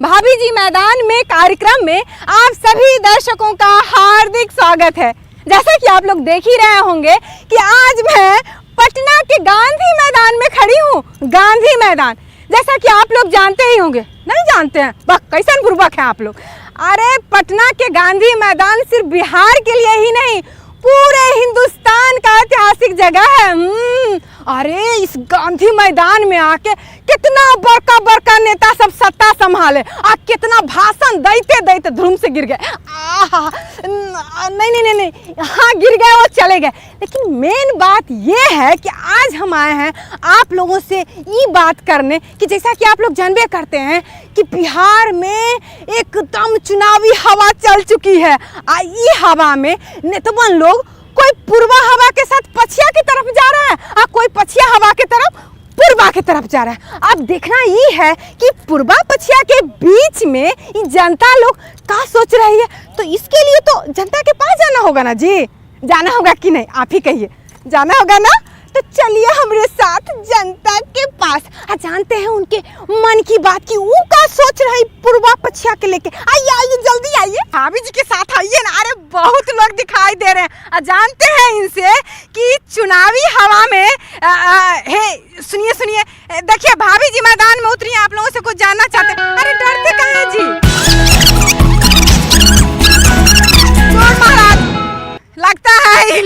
भाभी जी मैदान में कार्यक्रम में आप सभी दर्शकों का हार्दिक स्वागत है। जैसा कि आप लोग देख ही रहे होंगे कि आज मैं पटना के गांधी मैदान में खड़ी हूँ। गांधी मैदान जैसा कि आप लोग जानते ही होंगे, नहीं जानते हैं बस कैसन बुर्बक है आप लोग। अरे पटना के गांधी मैदान सिर्फ बिहार के लिए ही नहीं, पूरे हिंदुस्तान का ऐतिहासिक जगह है। अरे इस गांधी मैदान में आके कितना बड़का बड़का नेता सब सत्ता संभाले और कितना भाषण देते देते धूम से गिर गए। नहीं, हाँ गिर गए वो चले गए। लेकिन मेन बात ये है कि आज हम आए हैं आप लोगों से ये बात करने कि जैसा कि आप लोग जानबे करते हैं कि बिहार में एकदम चुनावी हवा चल चुकी है। ये हवा में नेतावन लोग कोई पूर्वा हवा के साथ पछिया की तरफ जा रहा है और कोई पछिया हवा की तरफ पूर्वा की तरफ जा रहा है। अब देखना ये है कि पूर्वा पछिया के बीच में ये जनता लोग क्या सोच रही है। तो इसके लिए तो जनता के पास जाना होगा ना जी, जाना होगा कि नहीं आप ही कहिए, जाना होगा ना। तो चलिए हमारे साथ जनता के पास जानते हैं उनके मन की बात की, वो क्या सोच रही पूर्वा पछिया के लेके। आइए जल्दी आइए, भाभी जी के साथ आइए ना। अरे बहुत लोग दिखाई दे रहे हैं। जानते हैं इनसे कि चुनावी हवा में सुनिए देखिए भाभी जी मैदान में उतरी, आप लोगों से कुछ जानना चाहते हैं। अरे डरते कहाँ हैं जी, महाराज लगता है ये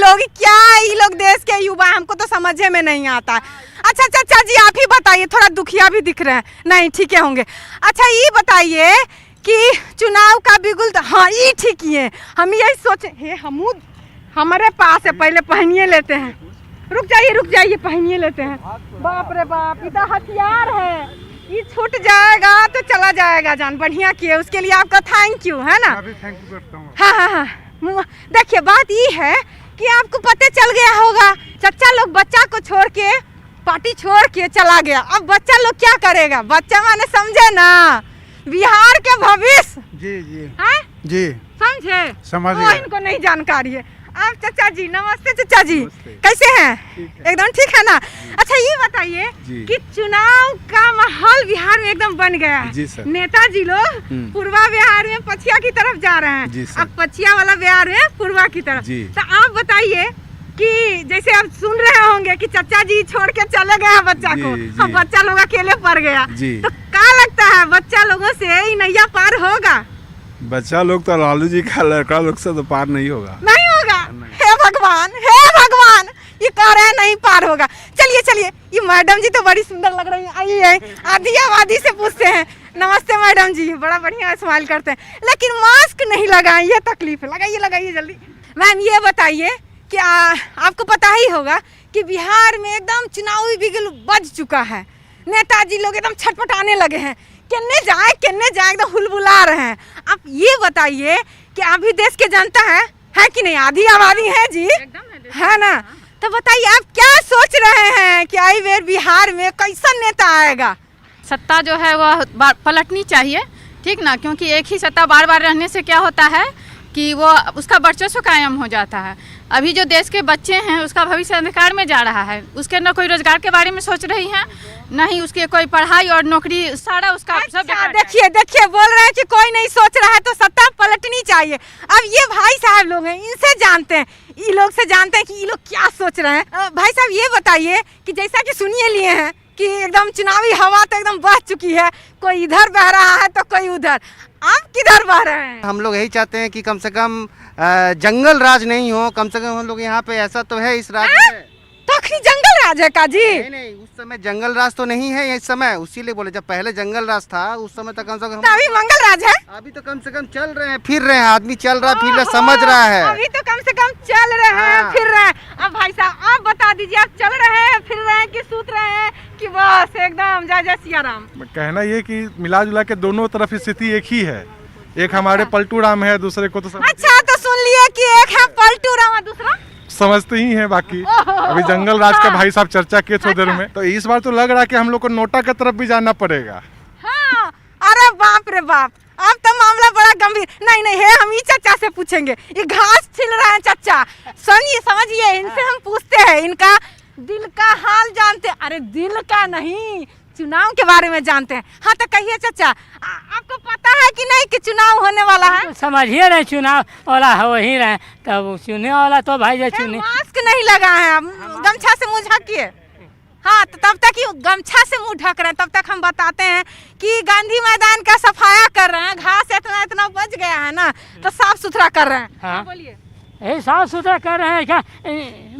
लोग देश के युवा, हमको तो समझे में नहीं आता। अच्छा चाचा जी आप ही बताइए, थोड़ा दुखिया भी दिख रहे हैं। नहीं ठीक है होंगे। अच्छा ये बताइए कि चुनाव का बिगुल, हाँ ये ठीक ही है। हम यही सोचे हमारे पास है, पहले पहनिए लेते हैं। रुक जाइए पहनिए लेते हैं। बाप रे बाप, ये तो हथियार है, ये छूट जाएगा तो चला जाएगा जान। बढ़िया किए, उसके लिए आपका थैंक यू है ना। थैंक यू करता हूँ। हाँ। देखिए बात ये है कि आपको पता चल गया होगा, चाचा लोग बच्चा को छोड़ के पार्टी छोड़ के चला गया। अब बच्चा लोग क्या करेगा, बच्चा माने समझे ना, बिहार के भविष्य। जी समझे, समझ वो इनको नहीं जानकारी है। आप चाचा जी नमस्ते। चाचा जी कैसे हैं? एकदम ठीक है ना। अच्छा ये बताइए कि चुनाव का माहौल बिहार में एकदम बन गया है। नेताजी लोग पूर्वा बिहार में पछिया की तरफ जा रहे हैं, अब पछिया वाला बिहार में पूर्वा की तरफ। तो आप बताइए कि जैसे आप सुन रहे होंगे कि चाचा जी छोड़ के चले गए हैं बच्चा को, अब बच्चा लोग अकेले पड़ गया। तो क्या लगता है बच्चा लोगों से ये नैया पार होगा? बच्चा लोग तो लालू जी का लड़का लोग से तो पार नहीं होगा। हे भगवान ये कह रहे हैं नहीं पार होगा। चलिए ये मैडम जी तो बड़ी सुंदर लग रही है। आइए आदियावादी से पूछते हैं। नमस्ते मैडम जी, बड़ा बढ़िया स्माइल करते हैं, लेकिन मास्क नहीं लगाए, ये तकलीफ है। लगाइए जल्दी। मैम ये बताइए कि आपको पता ही होगा कि बिहार में एकदम चुनावी बिगुल बज चुका है। नेताजी लोग एकदम छटपटाने लगे हैं, किन्ने जाए एकदम हुलबुला रहे हैं। आप ये बताइए कि अभी देश के जनता है कि नहीं, आधी आबादी है जी, है ना। तो बताइए आप क्या सोच रहे हैं कि आई बार बिहार में कैसा नेता आएगा? सत्ता जो है वह पलटनी चाहिए, ठीक ना, क्योंकि एक ही सत्ता बार बार रहने से क्या होता है कि वो उसका वर्चस्व कायम हो जाता है। अभी जो देश के बच्चे हैं उसका भविष्य अंधकार में जा रहा है, उसके न कोई रोजगार के बारे में सोच रही हैं, नहीं उसके कोई पढ़ाई और नौकरी, सारा उसका सब। देखिए बोल रहे हैं कि कोई नहीं सोच रहा है तो सत्ता पलटनी चाहिए। अब ये भाई साहब लोग हैं, इनसे जानते हैं, ये लोग से जानते हैं कि ये लोग क्या सोच रहे हैं। भाई साहब ये बताइए कि जैसा कि सुनिए लिए हैं कि एकदम चुनावी हवा तो एकदम बह चुकी है, कोई इधर बह रहा है तो कोई उधर, आप किधर बह रहे हैं? हम लोग यही चाहते हैं कि कम से कम जंगल राज नहीं हो, कम से कम हम लोग यहाँ पे ऐसा तो है इस राज्य में। तो जंगल राज है का जी? नहीं उस समय जंगल राज तो नहीं है इस समय, उसीलिए बोले जब पहले जंगल राज था उस समय तक कम से कम। अभी मंगल राज है, अभी तो कम से कम चल रहे हैं फिर रहे हैं, आदमी चल रहा फिर रहा, समझ रहा है। अभी तो कम से कम चल रहे हैं फिर रहे हैं। अब भाई साहब आप बता दीजिए, आप चल रहे हैं फिर रहे हैं कि सूत रहे हैं कि बस एकदम जय सिया राम? कहना ये कि मिला जुला के दोनों तरफ स्थिति एक ही है, एक हमारे पलटू राम है, दूसरे को तो अच्छा तो सुन लिए कि एक है पलटू राम और दूसरा समझते ही हैं। बाकी अभी जंगल राज का भाई साहब चर्चा किए थोड़ी देर में, तो इस बार तो लग रहा है कि हम लोग को नोटा की तरफ भी जाना पड़ेगा। हाँ, अरे बाप रे बाप, अब तो मामला बड़ा गंभीर। नहीं है, हम ही चाचा से पूछेंगे, ये घास छिल रहा है चाचा, समझिए इनसे हम पूछते हैं, इनका दिल का हाल जानते। अरे दिल का नहीं, चुनाव के बारे में जानते हैं। हाँ तो कहिए चाचा, आपको पता है कि नहीं कि चुनाव होने वाला है? तो समझिए नहीं, चुनाव वाला है वही रहे, तब चुने वाला तो भाई जो चुने। मास्क नहीं लगा है, गमछा से मुंह ढकिए। हाँ तो तब तक ही गमछा से मुंह ढक रहे हैं, तब तक हम बताते हैं कि गांधी मैदान का सफाया कर रहे हैं। घास इतना इतना बच गया है ना, तो साफ सुथरा कर रहे हैं। हाँ। बोलिए। यही साफ सुथरा कर रहे हैं क्या?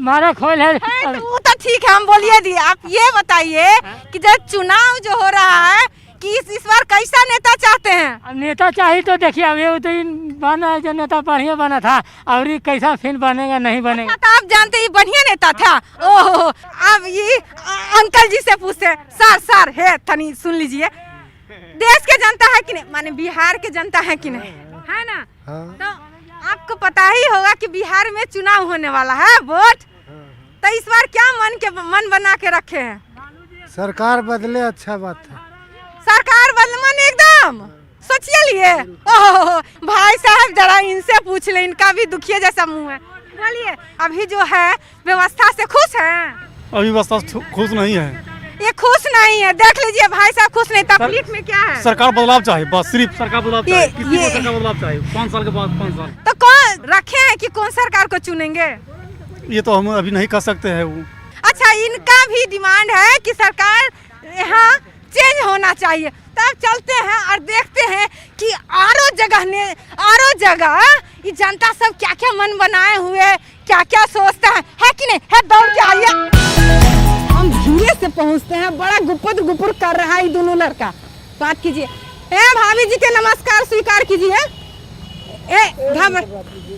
मारे खोल है। तो वो तो ठीक है, हम बोलिए दी। आप ये बताइए कि जब चुनाव जो हो रहा है कि इस बार कैसा नेता चाहते हैं? अब नेता चाहिए तो देखिए, अब ये तो बना है जो नेता बढ़िया बना था, और ये कैसा फिर बनेगा नहीं बनेगा। अच्छा, तो आप जानते ये बढ़िया नेता था। ओहो, अब ये अंकल जी से पूछते हैं। सर है तनी सुन लीजिए, देश के जनता है कि नहीं, माने बिहार के जनता है कि नहीं, है ना? तो आपको पता ही होगा कि बिहार में चुनाव होने वाला है, वोट। तो इस बार क्या मन बना के रखे हैं? सरकार बदले, अच्छा बात है। सरकार बदलमन एकदम सोचिए लिए। ओहो भाई साहब, जरा इनसे पूछ ले, इनका भी दुखिया जैसा मुंह है। बोलिए, अभी जो है व्यवस्था से खुश हैं? अभी व्यवस्था खुश नहीं है। ये खुश नहीं है, देख लीजिए भाई साहब खुश नहीं। तकलीफ में क्या है? सरकार बदलाव चाहिए, बस सिर्फ सरकार बदलाव चाहिए। किसी ये- को सरकार बदलाव चाहिए 5 साल के बाद 5 साल। तो कौन रखे हैं कि कौन सरकार को चुनेंगे? ये तो हम अभी नहीं कह सकते हैं वो। अच्छा, इनका भी डिमांड है कि सरकार यहाँ चेंज होना चाहिए। तब चलते हैं और देखते हैं कि आरो जगह ये जनता सब क्या क्या मन बनाए हुए, क्या क्या सोचता है कि नहीं है? दौड़ के आइए, हम धीरे से पहुँचते हैं। बड़ा गुपुर कर रहा है ये दोनों लड़का। बात कीजिए। ए भाभी जी के नमस्कार स्वीकार कीजिए।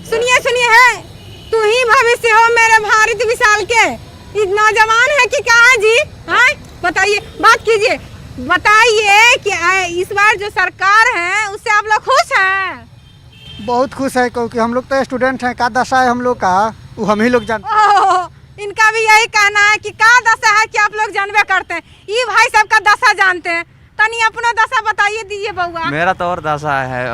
सुनिए है, तू ही भविष्य हो मेरे भारत विशाल के। नौजवान है कि क्या है जी? हाँ बताइए, बात कीजिए, बताइए कि इस बार जो सरकार है उससे आप लोग खुश हैं? बहुत खुश है, क्योंकि हम लोग तो स्टूडेंट हैं। का दशा है हम लोग का, वो हम ही लोग जानते ओह, इनका भी यही कहना है कि का दशा है कि आप लोग जानबे करते हैं। ये भाई सब का दशा जानते हैं, तनी अपना दशा बताइए दीजिए बउआ। मेरा तो और दशा है,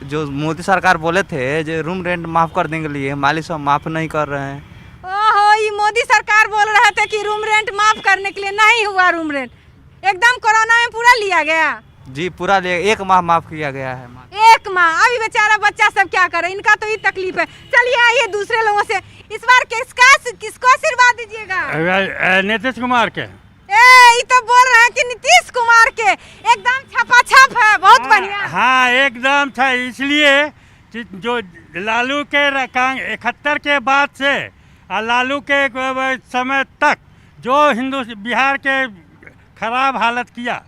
जो मोदी सरकार बोले थे जो रूम रेंट माफ कर देंगे लिए, मालिक सब माफ नहीं कर रहे हैं। ओहो, ये मोदी सरकार बोल रहे थे कि रूम रेंट माफ करने के लिए, नहीं हुआ रूम रेंट। एकदम कोरोना में पूरा लिया गया जी, पूरा 1 माह माफ किया गया है। 1 माह। अभी बेचारा बच्चा सब क्या करे, इनका तो ये तकलीफ है। चलिए आइए दूसरे लोगों से, इस बार किसको आशीर्वाद दीजिएगा? नीतीश कुमार के। ये तो बोल रहे हैं कि नीतीश कुमार के, एकदम छपाछप है, बहुत बढ़िया। हाँ एकदम था, इसलिए कि जो लालू के 71 के बाद से लालू के समय तक जो बिहार के खराब हालत किया,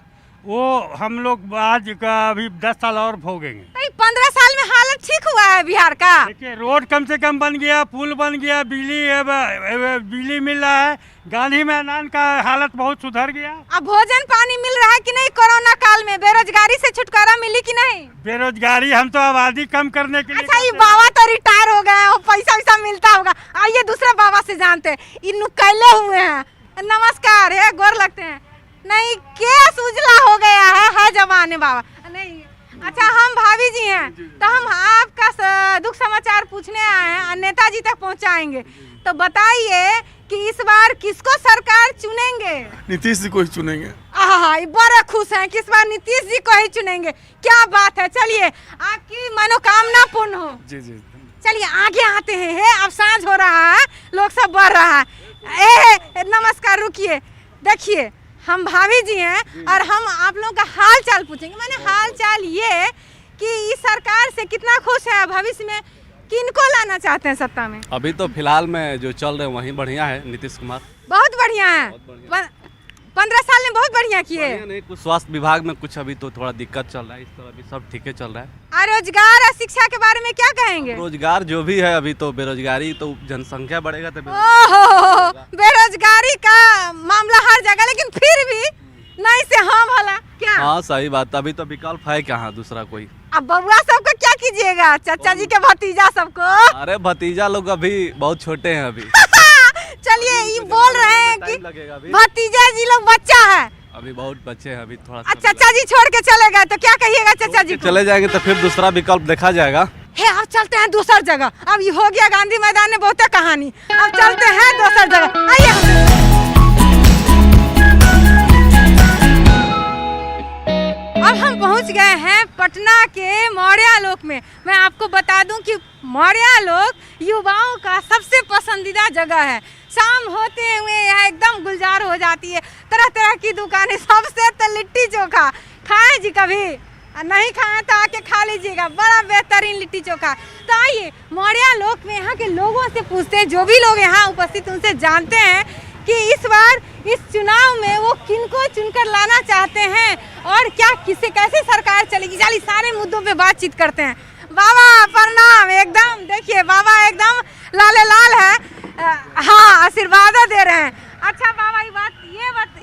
वो हम लोग आज का अभी 10 साल और भोगेंगे। 15 साल में हालत ठीक हुआ है बिहार का। देखिए, रोड कम से कम बन गया, पुल बन गया, बिजली मिल रहा है, गांधी मैदान का हालत बहुत सुधर गया। अब भोजन पानी मिल रहा है कि नहीं? कोरोना काल में बेरोजगारी से छुटकारा मिली कि नहीं? बेरोजगारी हम तो आबादी कम करने के लिए। अच्छा, ये बाबा तो रिटायर हो गए, पैसा वैसा मिलता होगा। आइए दूसरे बाबा से जानते हैं, इन कैले हुए हैं। नमस्कार है, गोर लगते हैं। नहीं, केस उजला हो गया है जमाने बाबा नहीं। अच्छा, हम भाभी जी हैं, तो हम आपका दुख समाचार पूछने आए हैं, नेताजी तक पहुंचाएंगे। तो बताइए कि इस बार किसको सरकार चुनेंगे? नीतीश जी को ही चुनेंगे। बड़े खुश हैं कि इस बार नीतीश जी को ही चुनेंगे। क्या बात है, चलिए आपकी मनोकामना पूर्ण हो। जी जी। चलिए आगे आते हैं। अब सांझ हो रहा है, लोग सब बढ़ रहा है। नमस्कार, रुकिए, देखिए हम भाभी जी हैं और हम आप लोगों का हाल चाल पूछेंगे। मैंने हाल चाल ये कि इस सरकार से कितना खुश है, भविष्य में किनको लाना चाहते हैं सत्ता में? अभी तो फिलहाल में जो चल रहे हैं वही बढ़िया है, नीतीश कुमार बहुत बढ़िया है। 15 साल में बहुत बढ़िया किए। नहीं, कुछ स्वास्थ्य विभाग में कुछ अभी तो थोड़ा दिक्कत चल रहा है, इस तरह अभी सब ठीक है चल रहा है। और रोजगार और शिक्षा के बारे में क्या कहेंगे? रोजगार जो भी है, अभी तो बेरोजगारी, तो जनसंख्या बढ़ेगा तो ओहो, बेरोजगारी का मामला हर जगह, लेकिन फिर भी नहीं से हाँ भला क्या? हाँ सही बात, अभी तो विकल्प है कहाँ दूसरा कोई। अब बउआ सबको क्या कीजिएगा, चाचा जी के भतीजा सबको? अरे भतीजा लोग अभी बहुत छोटे हैं अभी। चलिए, ये बोल रहे हैं कि लगेगा अभी, भतीजा जी लोग बच्चा है, अभी बहुत बच्चे हैं, अभी थोड़ा चाचा जी छोड़ के चले गए तो क्या कहिएगा चाचा जी को? चले जाएंगे तो फिर दूसरा विकल्प देखा जाएगा। हे, अब चलते हैं दूसर जगह। अब ये हो गया गांधी मैदान में बहुत कहानी, अब चलते हैं दूसर जगह। आइए। अब हम पहुंच गए हैं पटना के मौर्यालोक में। मैं आपको बता दूं कि मौर्यालोक युवाओं का सबसे पसंदीदा जगह है। शाम होते हुए यहाँ एकदम गुलजार हो जाती है, तरह तरह की दुकानें, सबसे तो लिट्टी चोखा। खाए जी कभी? नहीं खाए तो आके खा लीजिएगा, बड़ा बेहतरीन लिट्टी चोखा। तो आइए मौर्यालोक में यहाँ के लोगों से पूछते हैं, जो भी लोग यहाँ उपस्थित उनसे जानते हैं कि इस बार इस चुनाव में वो किनको चुनकर लाना चाहते हैं और क्या किसे कैसे सरकार चलेगी। चलिए सारे मुद्दों पे बातचीत करते हैं। बाबा प्रणाम। एकदम देखिए बाबा एकदम लाले लाल है, हाँ आशीर्वाद दे रहे हैं। अच्छा बाबा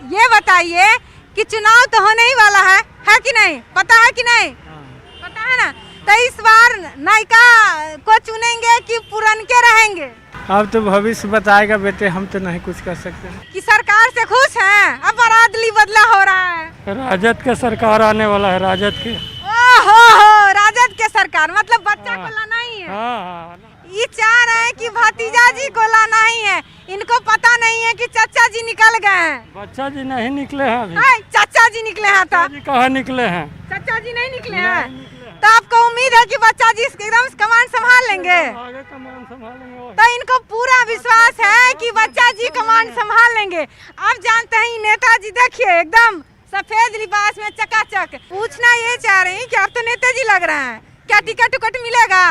ये बताइए कि चुनाव तो होने ही वाला है कि नहीं? पता है कि नहीं? पता है ना। तो इस बार नायिका को चुनेंगे कि पुरनके रहेंगे? अब तो भविष्य बताएगा बेटे, हम तो नहीं कुछ कर सकते। कि सरकार से खुश हैं? अब अदली बदला हो रहा है, राजद का सरकार आने वाला है, राजद के। ओहो राजद के सरकार, मतलब बच्चा को लाना ही है। हाँ। ये चाह रहे हैं कि भतीजा जी को लाना ही है। इनको पता नहीं है कि चाचा जी निकल गए हैं। बच्चा जी नहीं निकले हैं अभी। चाचा जी निकले हैं। तो कहाँ निकले हैं? चाचा जी नहीं निकले हैं। तो आपको उम्मीद है कि बच्चा जी एकदम कमान संभाल लेंगे? आगे कमान संभालेंगे। तो इनको पूरा विश्वास है कि बच्चा जी कमान संभाल लेंगे। अब जानते हैं नेताजी देखिए एकदम सफेद लिबास में चकाचक। पूछना ये चाह रही कि आप तो नेताजी लग रहे हैं, क्या टिकट उकट मिलेगा?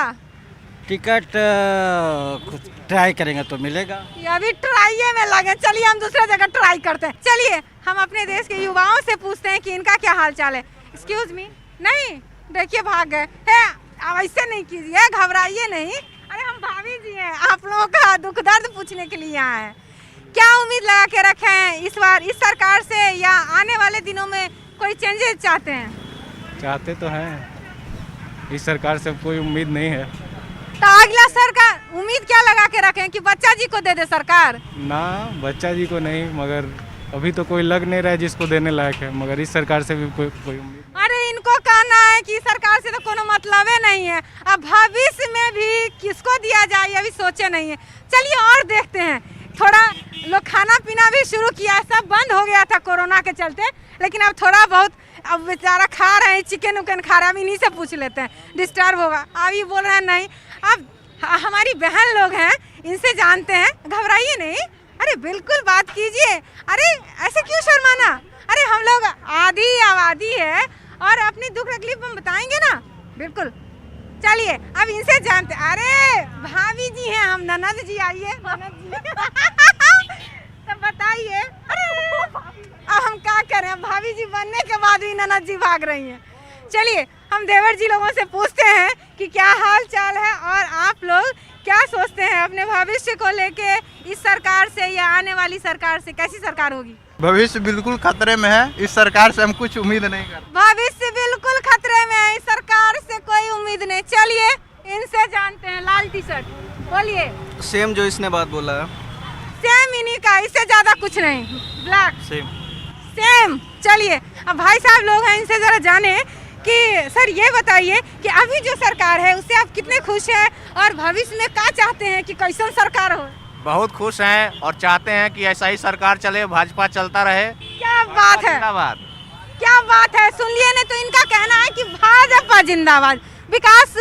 टिकट ट्राई करेंगे तो मिलेगा। अभी ट्राई में लगे, चलिए हम दूसरे जगह ट्राई करते हैं। चलिए हम अपने देश के युवाओं से पूछते हैं कि इनका क्या हाल चाल है। एक्सक्यूज मी, नहीं देखिए भाग गए है। अब ऐसे नहीं कीजिए, घबराइए नहीं। अरे हम भाभी जी हैं, आप लोगों का दुख दर्द पूछने के लिए यहाँ हैं। क्या उम्मीद लगा के रखे हैं इस बार इस सरकार से, या आने वाले दिनों में कोई चेंजेस चाहते हैं? चाहते तो हैं, इस सरकार से कोई उम्मीद नहीं है। तो अगला सरकार उम्मीद क्या लगा के रखें कि बच्चा जी को दे दे सरकार? ना बच्चा जी को नहीं, मगर अभी तो कोई लग नहीं रहा है जिसको देने लायक है, मगर इस सरकार से भी कोई उम्मीद। अरे इनको कहना है कि सरकार से तो कोनो मतलब ही नहीं है। अब भविष्य में भी किसको दिया जाए अभी सोचे नहीं है। चलिए और देखते हैं। थोड़ा लोग खाना पीना भी शुरू किया, सब बंद हो गया था कोरोना के चलते, लेकिन अब थोड़ा बहुत अब बेचारा खा रहे हैं, चिकन उकन खा रहे हैं। अब इन्हीं से पूछ लेते हैं, डिस्टर्ब होगा। अब ये बोल रहे हैं नहीं। अब हमारी बहन लोग हैं, इनसे जानते हैं, घबराइए नहीं। अरे बिल्कुल बात कीजिए। अरे ऐसे क्यों शर्माना? अरे हम लोग आधी आबादी है और अपनी दुख तकलीफ हम बताएंगे ना, बिल्कुल। चलिए अब इनसे जानते। अरे भाभी जी हैं, हम ननद जी। आइए ननद जी। तो बताइए, अब हम क्या करें? भाभी जी बनने के बाद भी ननद जी भाग रही हैं। चलिए हम देवर जी लोगों से पूछते हैं कि क्या हाल चाल है और आप लोग क्या सोचते हैं अपने भविष्य को लेके, इस सरकार से या आने वाली सरकार से, कैसी सरकार होगी? भविष्य बिल्कुल खतरे में है, इस सरकार से हम कुछ उम्मीद नहीं करते। भविष्य बिल्कुल खतरे में है, इस सरकार से कोई उम्मीद नहीं। चलिए इनसे जानते हैं। लाल टी शर्ट, बोलिए। सेम जो इसने बात बोला है, सेम इन्हीं का, इससे ज्यादा कुछ नहीं। Black same. चलिए अब भाई साहब लोग हैं, इनसे जरा जाने कि सर ये बताइए कि अभी जो सरकार है उससे आप कितने खुश हैं और भविष्य में क्या चाहते हैं कि कैसन सरकार हो? बहुत खुश हैं और चाहते हैं कि ऐसा ही सरकार चले, भाजपा चलता रहे। क्या बात है, जिंदाबाद। क्या बात है। सुन लिए ने, तो इनका कहना है कि भाजपा जिंदाबाद। विकास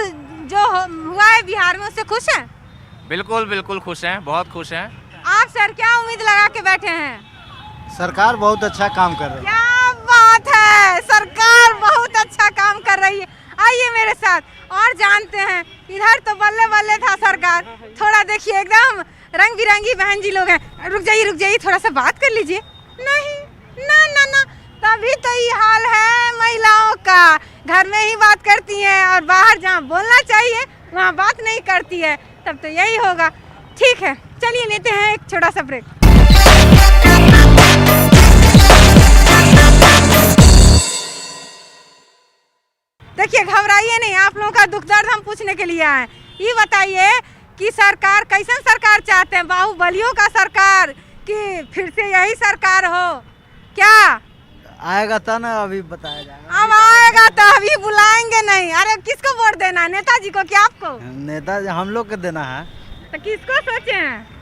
जो हुआ है बिहार में उससे खुश हैं? बिल्कुल बिल्कुल खुश हैं, बहुत खुश हैं। आप सर क्या उम्मीद लगा के बैठे हैं? सरकार बहुत अच्छा काम कर रही है। क्या बात है, सरकार बहुत अच्छा काम कर रही है। आइए मेरे साथ और जानते हैं। इधर तो बल्ले बल्ले था सरकार, थोड़ा देखिए एकदम रंग बिरंगी बहन जी लोग हैं। रुक जाइए थोड़ा सा बात कर लीजिए। नहीं ना ना ना, तभी तो ये हाल है महिलाओं का, घर में ही बात करती हैं और बाहर जहाँ बोलना चाहिए वहाँ बात नहीं करती है। तब तो यही होगा। ठीक है चलिए लेते हैं एक छोटा सा ब्रेक। देखिए घबराइए नहीं, आप लोगों का दुख दर्द हम पूछने के लिए आए। ये बताइए कि सरकार कैसन सरकार चाहते हैं? बाहुबलियों का सरकार कि फिर से यही सरकार हो? क्या आएगा तो ना अभी बताया जाएगा। अब आएगा तो अभी बुलाएंगे नहीं। अरे किसको वोट देना है, नेताजी को कि आपको? नेता हम लोग को देना है। तो किसको सोचे हैं?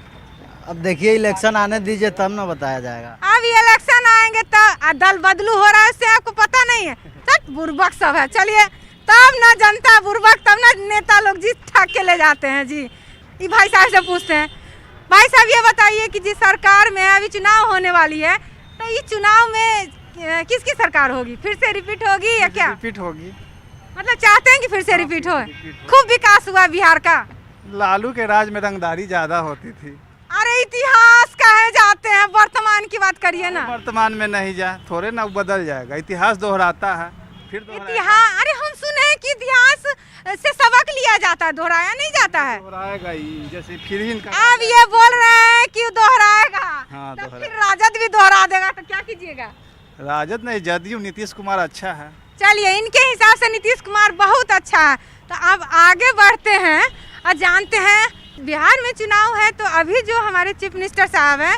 अब देखिए इलेक्शन आने दीजिए तब ना बताया जाएगा। अब इलेक्शन आएंगे तो दल बदलू हो रहा है, उससे आपको पता नहीं है। सच बुर्बक सब है। चलिए तब ना जनता बुर्बक, तब ना नेता लोग जीत ठाक के ले जाते हैं जी। ये भाई साहब से पूछते हैं, भाई साहब ये बताइए कि जिस सरकार में अभी चुनाव होने वाली है, तो ये चुनाव में किसकी सरकार होगी? फिर से रिपीट होगी या क्या? रिपीट होगी। मतलब चाहते हैं कि फिर से रिपीट हो? खूब विकास हुआ बिहार का। लालू के राज में रंगदारी ज्यादा होती थी। अरे इतिहास कहे जाते हैं, वर्तमान की बात करिए ना। वर्तमान में नहीं जा, थोड़े ना बदल जाएगा, इतिहास दोहराता है फिर इतिहास, अरे हम सुने हैं कि इतिहास से सबक लिया जाता है, दोहराया नहीं जाता है। दोहराएगा ही, जैसे फिर अब ये बोल रहे हैं कि दोहराएगा, हाँ, तो फिर राजद भी दोहरा देगा, तो क्या कीजिएगा? राजद नहीं, जदयू नीतीश कुमार अच्छा है। चलिए इनके हिसाब से नीतीश कुमार बहुत अच्छा है। तो अब आगे बढ़ते हैं और जानते हैं बिहार में चुनाव है, तो अभी जो हमारे चीफ मिनिस्टर साहब हैं,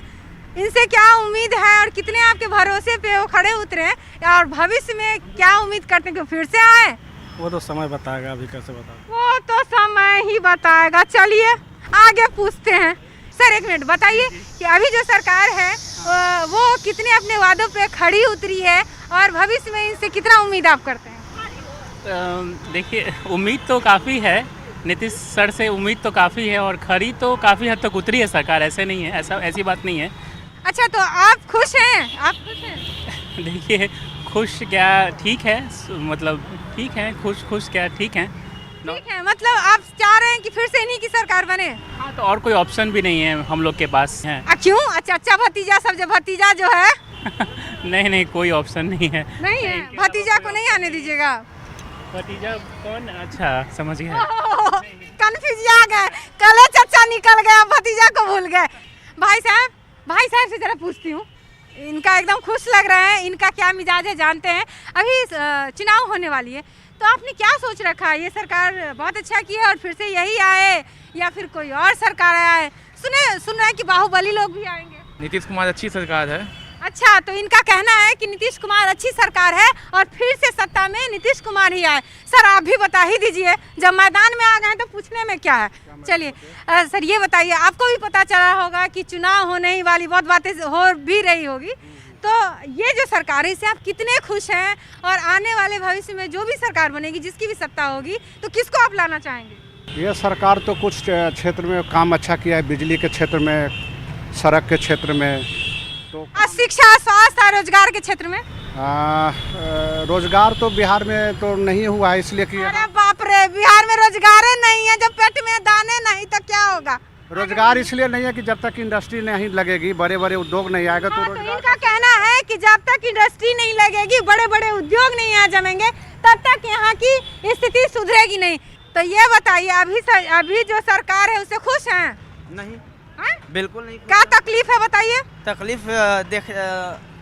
इनसे क्या उम्मीद है और कितने आपके भरोसे पे वो खड़े उतरे, और भविष्य में क्या उम्मीद करते हैं कि फिर से आए? वो तो समय बताएगा, अभी कैसे बताएगा? वो तो समय ही बताएगा। चलिए आगे पूछते हैं। सर एक मिनट बताइए कि अभी जो सरकार है वो कितने अपने वादों पे खड़ी उतरी है, और भविष्य में इनसे कितना उम्मीद आप करते हैं? देखिए उम्मीद तो काफ़ी है, नीतीश सर से उम्मीद तो काफ़ी है, और खड़ी तो काफ़ी हद तक उतरी है सरकार, ऐसे नहीं है, ऐसी बात नहीं है। अच्छा तो आप खुश हैं? आप खुश हैं? देखिए खुश क्या, ठीक है, मतलब ठीक है, खुश क्या, ठीक है। ठीक है, मतलब आप चाह रहे हैं कि फिर से इन्हीं की सरकार बने? हाँ, तो और कोई ऑप्शन भी नहीं है हम लोग के पास है। क्यों? अच्छा भतीजा सब, जो भतीजा जो है नहीं कोई ऑप्शन नहीं है। नहीं है, भतीजा को नहीं आने दीजिएगा। भतीजा कौन? अच्छा समझ गया, कंफ्यूज आ गए, कल चाचा निकल गया, भतीजा को भूल गए। भाई साहब से जरा पूछती हूँ, इनका एकदम खुश लग रहा है, इनका क्या मिजाज है जानते हैं। अभी चुनाव होने वाली है, तो आपने क्या सोच रखा है? ये सरकार बहुत अच्छा की है और फिर से यही आए, या फिर कोई और सरकार आए? सुन रहे हैं कि बाहुबली लोग भी आएंगे। नीतीश कुमार अच्छी सरकार है। अच्छा, तो इनका कहना है कि नीतीश कुमार अच्छी सरकार है और फिर से सत्ता में नीतीश कुमार ही आए। सर आप भी बता ही दीजिए, जब मैदान में आ गए तो पूछने में क्या है। चलिए सर ये बताइए, आपको भी पता चला होगा कि चुनाव होने ही वाली, बहुत बातें हो भी रही होगी, तो ये जो सरकार है इससे आप कितने खुश हैं, और आने वाले भविष्य में जो भी सरकार बनेगी, जिसकी भी सत्ता होगी, तो किसको आप लाना चाहेंगे? ये सरकार तो कुछ क्षेत्र में काम अच्छा किया है, बिजली के क्षेत्र में, सड़क के क्षेत्र में, तो शिक्षा, स्वास्थ्य, रोजगार के क्षेत्र में। रोजगार तो बिहार में तो नहीं हुआ है, इसलिए कि अरे बाप रे, बिहार में रोजगार नहीं है, जब पेट में दाने नहीं तो क्या होगा? रोजगार इसलिए नहीं है कि जब तक इंडस्ट्री नहीं लगेगी, बड़े बड़े उद्योग नहीं आएगा, तो रोजगार। इनका कहना है कि जब तक इंडस्ट्री नहीं लगेगी, बड़े बड़े उद्योग नहीं यहाँ जमेंगे, तब तक यहाँ की स्थिति सुधरेगी नहीं। तो ये बताइए, अभी जो सरकार है उससे खुश हैं? नहीं, बिल्कुल नहीं। क्या तकलीफ है बताइए?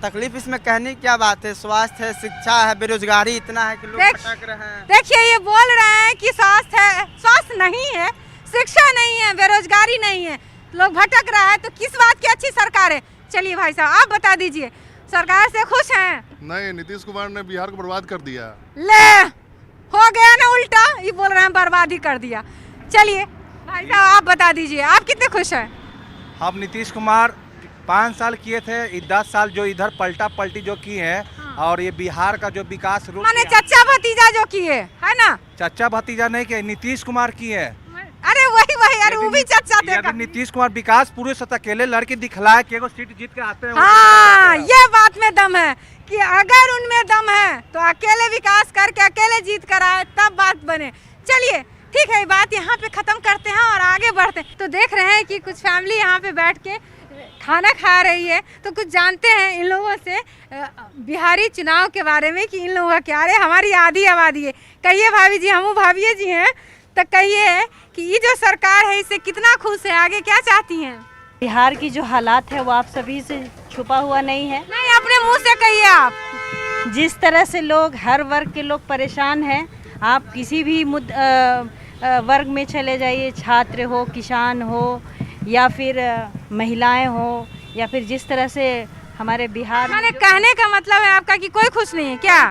तकलीफ इसमें कहने की क्या बात है? स्वास्थ्य है, शिक्षा है, बेरोजगारी इतना है कि लोग भटक रहे हैं। देखिए ये बोल रहे हैं कि स्वास्थ्य नहीं है, शिक्षा नहीं है, बेरोजगारी नहीं है, लोग भटक रहा है, तो किस बात की अच्छी सरकार है? चलिए भाई साहब आप बता दीजिए, सरकार से खुश हैं? नहीं, नीतीश कुमार ने बिहार को बर्बाद कर दिया। ले हो गया ना उल्टा, ये बोल रहे हैं बर्बाद ही कर दिया। चलिए भाई साहब आप बता दीजिए, आप कितने खुश हैं? हम नीतीश कुमार 5 साल किए थे, 10 साल जो इधर पलटी जो की है, हाँ। और ये बिहार का जो विकास माने चचा भतीजा जो किए है ना? चचा भतीजा नहीं किए, नीतीश कुमार की है। अरे वही अरे वो भी चचा देखा। नीतीश कुमार विकास पूरे सत्ता अकेले लड़के दिखलाए कि एगो सीट जीत के आते हैं। हाँ ये बात में दम है कि अगर उनमें दम है तो अकेले विकास करके अकेले जीत कर आए, तब बात बने। चलिए ठीक है, बात यहाँ पे खत्म करते हैं और आगे बढ़ते हैं। तो देख रहे हैं कि कुछ फैमिली यहाँ पे बैठ के खाना खा रही है, तो कुछ जानते हैं इन लोगों से बिहारी चुनाव के बारे में कि इन लोगों का क्या है। हमारी आधी आबादी है। कहिए भाभी जी, हम भाभी जी हैं, तो कहिए कि ये जो सरकार है इससे कितना खुश है, आगे क्या चाहती हैं? बिहार की जो हालात है वो आप सभी से छुपा हुआ नहीं है। नहीं, अपने मुंह से कहिए आप। जिस तरह से लोग, हर वर्ग के लोग परेशान हैं, आप किसी भी वर्ग में चले जाइए, छात्र हो, किसान हो, या फिर महिलाएं हो, या फिर जिस तरह से हमारे बिहार में, कहने का मतलब है आपका कि कोई खुश नहीं है क्या?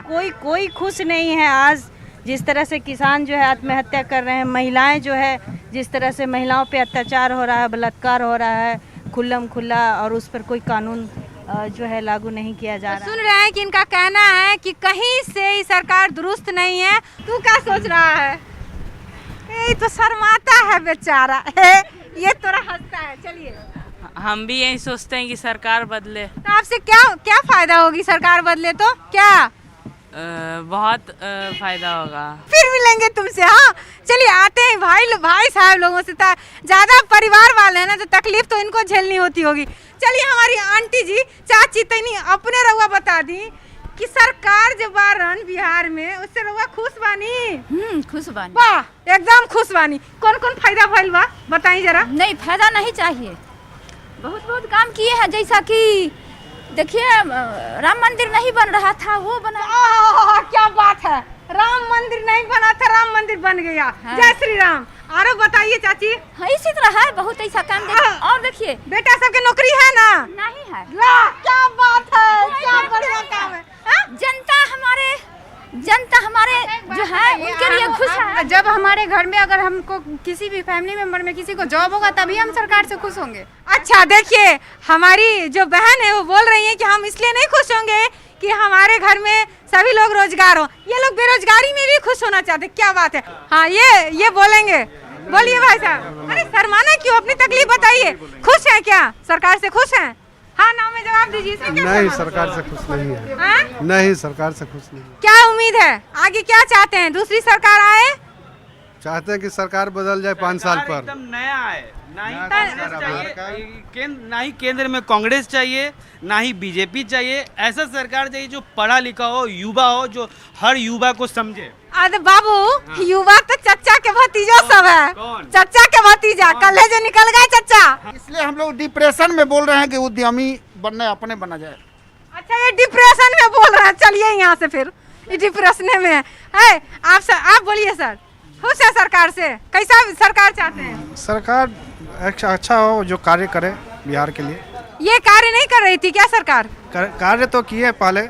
कोई खुश नहीं है। आज जिस तरह से किसान जो है आत्महत्या कर रहे हैं, महिलाएं जो है जिस तरह से महिलाओं पे अत्याचार हो रहा है, बलात्कार हो रहा है खुल्लम खुल्ला, और उस पर कोई कानून जो है लागू नहीं किया जा रहा। सुन रहे हैं कि इनका कहना है कि कहीं से ही सरकार दुरुस्त नहीं है। तू क्या सोच रहा है? ये तो शर्माता है बेचारा। ये थोड़ा हंसता है। चलिए, हम भी यही सोचते हैं कि सरकार बदले। तो आपसे क्या फायदा होगी सरकार बदले तो? क्या बहुत फायदा होगा। फिर मिलेंगे तुमसे। हाँ चलिए, आते हैं भाई साहब लोगों से। ज्यादा परिवार वाले हैं ना, तो तकलीफ तो इनको झेलनी होती होगी। चलिए, हमारी आंटी जी, चाची तनी अपने रउआ बता दी कि सरकार जो बारन बिहार में, उससे रउआ खुश बानी? खुश बानी। वाह, एकदम खुश बानी। कौन कौन फायदा भइल बा बताई जरा। नहीं, फायदा नहीं चाहिए। बहुत काम किए हैं, जैसा कि देखिए राम मंदिर नहीं बन रहा था, वो बना। क्या बात है, राम मंदिर नहीं बना था, राम मंदिर बन गया। हाँ। जय श्री राम। और बताइए चाची। हाँ, इसी तरह है, बहुत ऐसा काम और देखिए बेटा सबके नौकरी है ना? नहीं है। क्या बात है, क्या बढ़िया काम है। जनता हमारे जो है उनके लिए खुश है। जब हमारे घर में अगर हमको किसी भी फैमिली मेंबर में किसी को जॉब होगा, तभी हम सरकार से खुश होंगे। अच्छा, देखिए हमारी जो बहन है वो बोल रही है कि हम इसलिए नहीं खुश होंगे कि हमारे घर में सभी लोग रोजगार हो। ये लोग बेरोजगारी में भी खुश होना चाहते। क्या बात है। हाँ, ये बोलेंगे। बोलिए भाई साहब। अरे शर्माना क्यों, अपनी तकलीफ बताइए। खुश है क्या, सरकार से खुश है? हाँ, नाम में जवाब दीजिए। नहीं, सरकार से खुश नहीं है। नहीं, सरकार से खुश नहीं। क्या उम्मीद है, आगे क्या चाहते हैं? दूसरी सरकार आए? चाहते हैं कि सरकार बदल जाए 5 साल पर। एकदम नया आए। ना ही केंद्र में कांग्रेस चाहिए, ना ही बीजेपी चाहिए। ऐसा सरकार चाहिए जो पढ़ा लिखा हो, युवा हो, जो हर युवा को समझे। अरे बाबू, युवा तो चच्चा के भतीजा सब है। चच्चा के भतीजा कल जो निकल गए चच्चा। इसलिए हम लोग डिप्रेशन में बोल रहे हैं कि उद्यमी बनने अपने बना जाए। अच्छा, ये डिप्रेशन में बोल रहे हैं। चलिए यहाँ से, फिर ये डिप्रेशन में है। आप बोलिए सर, खुश है सरकार से? कैसा सरकार चाहते हैं? सरकार अच्छा हो, जो कार्य करे बिहार के लिए। ये कार्य नहीं कर रही थी क्या सरकार? कार्य तो किए पहले,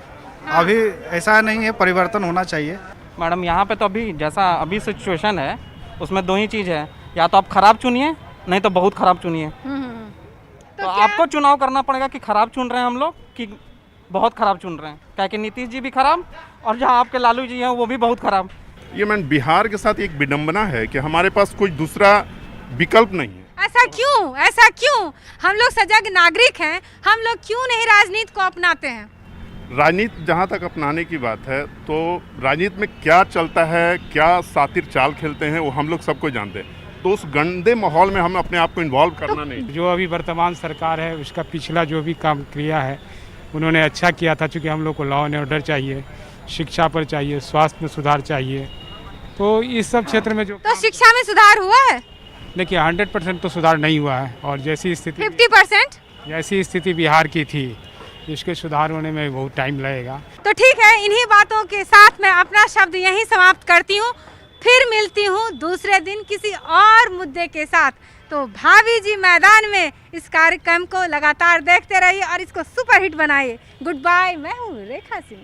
अभी ऐसा नहीं है, परिवर्तन होना चाहिए। मैडम, यहाँ पे तो अभी जैसा अभी सिचुएशन है, उसमें दो ही चीज़ है, या तो आप खराब चुनिए, नहीं तो बहुत खराब चुनिए। तो आपको चुनाव करना पड़ेगा कि खराब चुन रहे हैं हम लोग कि बहुत खराब चुन रहे हैं। क्या कि नीतीश जी भी खराब, और जहाँ आपके लालू जी हैं वो भी बहुत खराब। ये मैम, बिहार के साथ एक विडम्बना है कि हमारे पास कोई दूसरा विकल्प नहीं है। ऐसा क्यों? हम लोग सजग नागरिक हैं, हम लोग क्यों नहीं राजनीति को अपनाते हैं? राजनीति जहाँ तक अपनाने की बात है, तो राजनीति में क्या चलता है, क्या सातिर चाल खेलते हैं, वो हम लोग सबको जानते हैं। तो उस गंदे माहौल में हम अपने आप को इन्वॉल्व करना नहीं। जो अभी वर्तमान सरकार है, उसका पिछला जो भी काम किया है उन्होंने अच्छा किया था, चूँकि हम लोग को लॉ एंड ऑर्डर चाहिए, शिक्षा पर चाहिए, स्वास्थ्य में सुधार चाहिए। तो इस सब क्षेत्र में जो तो शिक्षा में सुधार हुआ है? देखिए 100% तो सुधार नहीं हुआ है, और जैसी स्थिति 50%, जैसी स्थिति बिहार की थी, इसके सुधार होने में बहुत टाइम लगेगा। तो ठीक है, इन्हीं बातों के साथ मैं अपना शब्द यहीं समाप्त करती हूँ। फिर मिलती हूँ दूसरे दिन किसी और मुद्दे के साथ। तो भाभी जी मैदान में इस कार्यक्रम को लगातार देखते रहिए और इसको सुपरहिट बनाइए। गुड बाय, मैं हूँ रेखा सिंह।